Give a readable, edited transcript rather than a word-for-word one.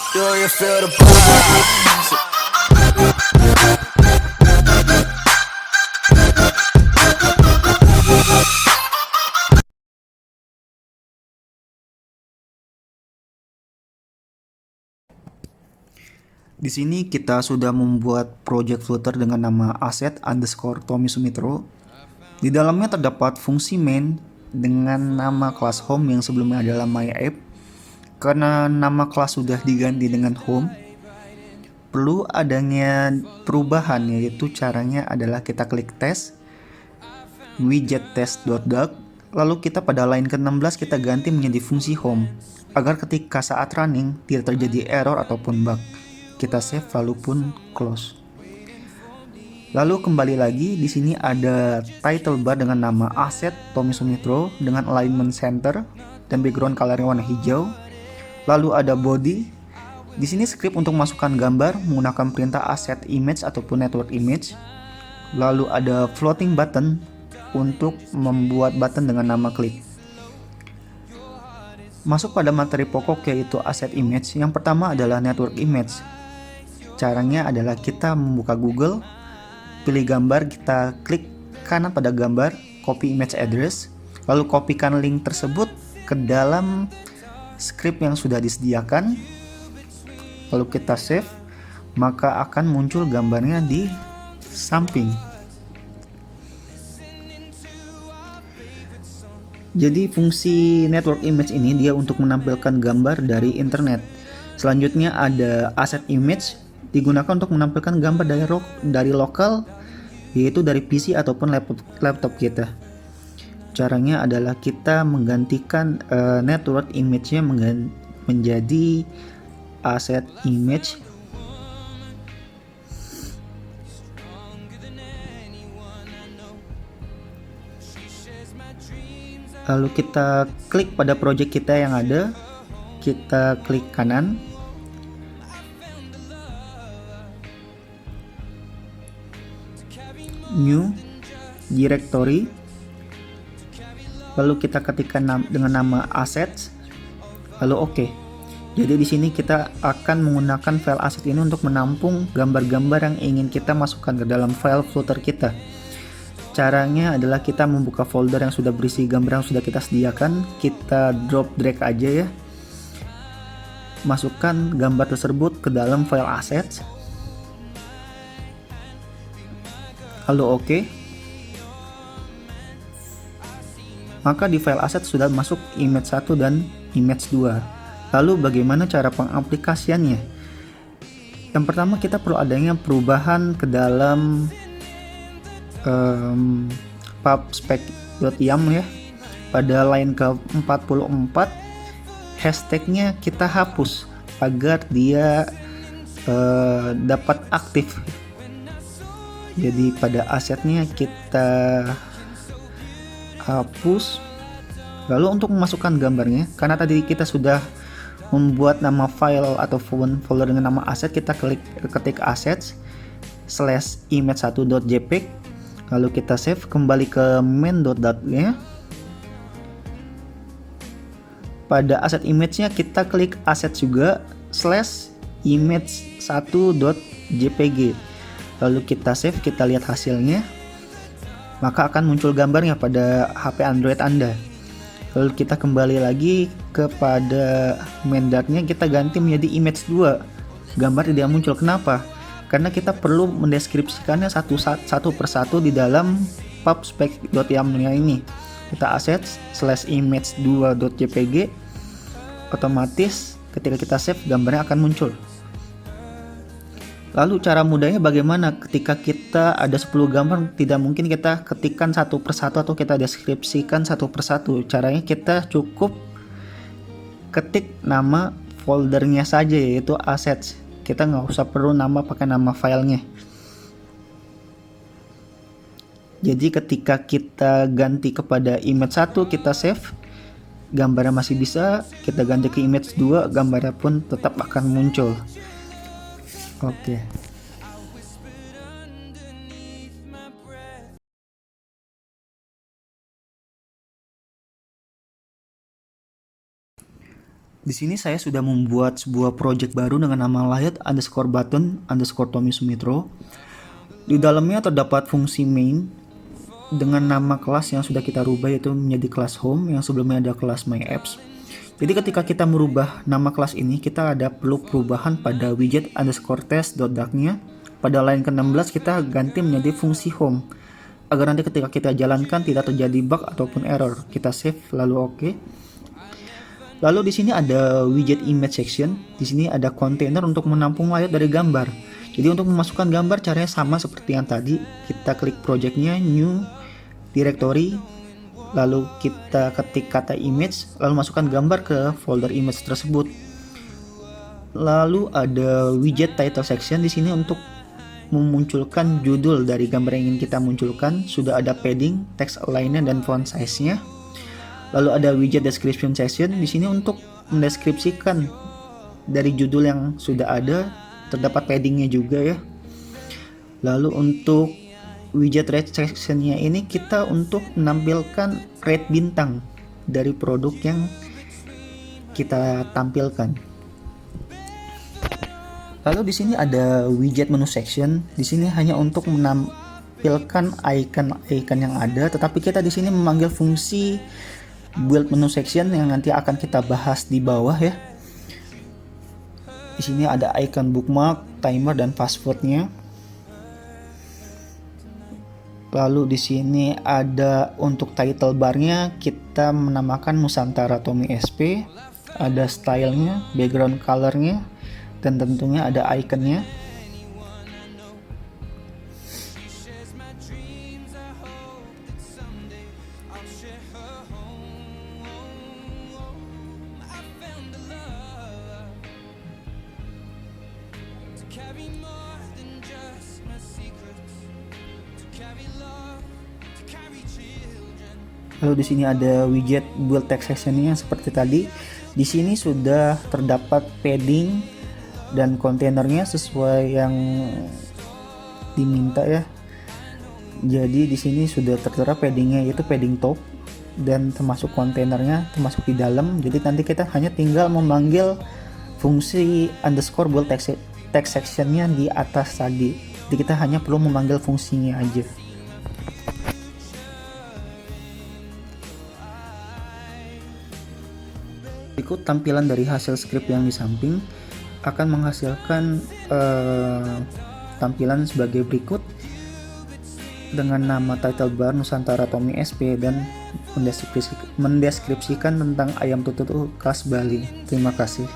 Do you feel the vibes? Di sini kita sudah membuat project Flutter dengan nama asset underscore Tommy Sumitro. Di dalamnya terdapat fungsi main dengan nama kelas home yang sebelumnya adalah my app. Karena nama kelas sudah diganti dengan home, perlu adanya perubahan, yaitu caranya adalah kita klik tes widget test.doc, lalu kita pada line ke-16 kita ganti menjadi fungsi home agar ketika saat running tidak terjadi error ataupun bug. Kita save lalu pun close. Lalu kembali lagi, di sini ada title bar dengan nama asset Tommy Sumitro dengan alignment center dan background colornya warna hijau. Lalu ada body. Di sini script untuk masukkan gambar menggunakan perintah asset image ataupun network image. Lalu ada floating button untuk membuat button dengan nama klik. Masuk pada materi pokok yaitu asset image. Yang pertama adalah network image. Caranya adalah kita membuka Google, pilih gambar, kita klik kanan pada gambar, copy image address, lalu kopikan link tersebut ke dalam script yang sudah disediakan, lalu kita save, maka akan muncul gambarnya di samping. Jadi fungsi network image ini dia untuk menampilkan gambar dari internet. Selanjutnya ada asset image, digunakan untuk menampilkan gambar dari lokal, yaitu dari PC ataupun laptop kita. Caranya adalah kita menggantikan network image-nya menjadi asset image. Lalu kita klik pada project kita yang ada, kita klik kanan, new directory, lalu kita ketikkan dengan nama assets, lalu oke. Jadi di sini kita akan menggunakan file asset ini untuk menampung gambar-gambar yang ingin kita masukkan ke dalam file Flutter kita. Caranya adalah kita membuka folder yang sudah berisi gambar yang sudah kita sediakan, kita drop drag aja ya, masukkan gambar tersebut ke dalam file assets, lalu oke. Maka di file asset sudah masuk image 1 dan image 2. Lalu bagaimana cara pengaplikasiannya? Yang pertama kita perlu adanya perubahan ke dalam pubspec.yam ya. Pada line ke-44 hashtagnya kita hapus agar dia dapat aktif. Jadi pada asetnya kita hapus. Lalu untuk memasukkan gambarnya, karena tadi kita sudah membuat nama file atau folder dengan nama aset, kita ketik assets /image1.jpg, lalu kita save, kembali ke main.dat-nya. Pada aset image-nya kita klik asset juga /image1.jpg, lalu kita save, kita lihat hasilnya, maka akan muncul gambarnya pada HP Android Anda. Lalu kita kembali lagi kepada main.nya, kita ganti menjadi image 2. Gambar tidak muncul. Kenapa? Karena kita perlu mendeskripsikannya satu persatu di dalam pubspec.yam-nya ini. Kita asset /image2.jpg, otomatis ketika kita save gambarnya akan muncul. Lalu cara mudahnya bagaimana? Ketika kita ada 10 gambar, tidak mungkin kita ketikkan satu persatu atau kita deskripsikan satu persatu. Caranya kita cukup ketik nama foldernya saja, yaitu assets. Kita nggak usah perlu pakai nama filenya. Jadi ketika kita ganti kepada image 1, kita save, gambarnya masih bisa. Kita ganti ke image 2, gambarnya pun tetap akan muncul. Oke. Di sini saya sudah membuat sebuah project baru dengan nama layout_button_Tommy Sumitro. Di dalamnya terdapat fungsi main dengan nama kelas yang sudah kita rubah, yaitu menjadi kelas home yang sebelumnya ada kelas my apps. Jadi ketika kita merubah nama kelas ini, kita ada perlu perubahan pada widget_test.dark-nya. Pada line ke-16 kita ganti menjadi fungsi home, agar nanti ketika kita jalankan tidak terjadi bug ataupun error. Kita save lalu oke. Lalu di sini ada widget image section. Di sini ada kontainer untuk menampung layout dari gambar. Jadi untuk memasukkan gambar caranya sama seperti yang tadi. Kita klik projectnya, new, directory, lalu kita ketik kata image, lalu masukkan gambar ke folder image tersebut. Lalu ada widget title section di sini untuk memunculkan judul dari gambar yang ingin kita munculkan. Sudah ada padding, text align-nya dan font size-nya. Lalu ada widget description section di sini untuk mendeskripsikan dari judul yang sudah ada, terdapat paddingnya juga ya. Lalu untuk widget rate section-nya ini kita untuk menampilkan rate bintang dari produk yang kita tampilkan. Lalu di sini ada widget menu section. Di sini hanya untuk menampilkan icon-icon yang ada, tetapi kita di sini memanggil fungsi build menu section yang nanti akan kita bahas di bawah ya. Di sini ada icon bookmark, timer dan password-nya. Lalu di sini ada untuk title bar-nya kita menamakan Nusantara Tommy SP. Ada style-nya, background color-nya, dan tentunya ada icon-nya. Lalu di sini ada widget build text section-nya seperti tadi. Di sini sudah terdapat padding dan kontainernya sesuai yang diminta ya. Jadi di sini sudah tertera paddingnya, yaitu padding top, dan termasuk kontainernya termasuk di dalam. Jadi nanti kita hanya tinggal memanggil fungsi underscore build text section-nya di atas tadi. Jadi kita hanya perlu memanggil fungsinya aja. Berikut tampilan dari hasil script yang di samping akan menghasilkan tampilan sebagai berikut dengan nama title bar Nusantara Tommy SP dan mendeskripsikan tentang ayam tutu khas Bali. Terima kasih.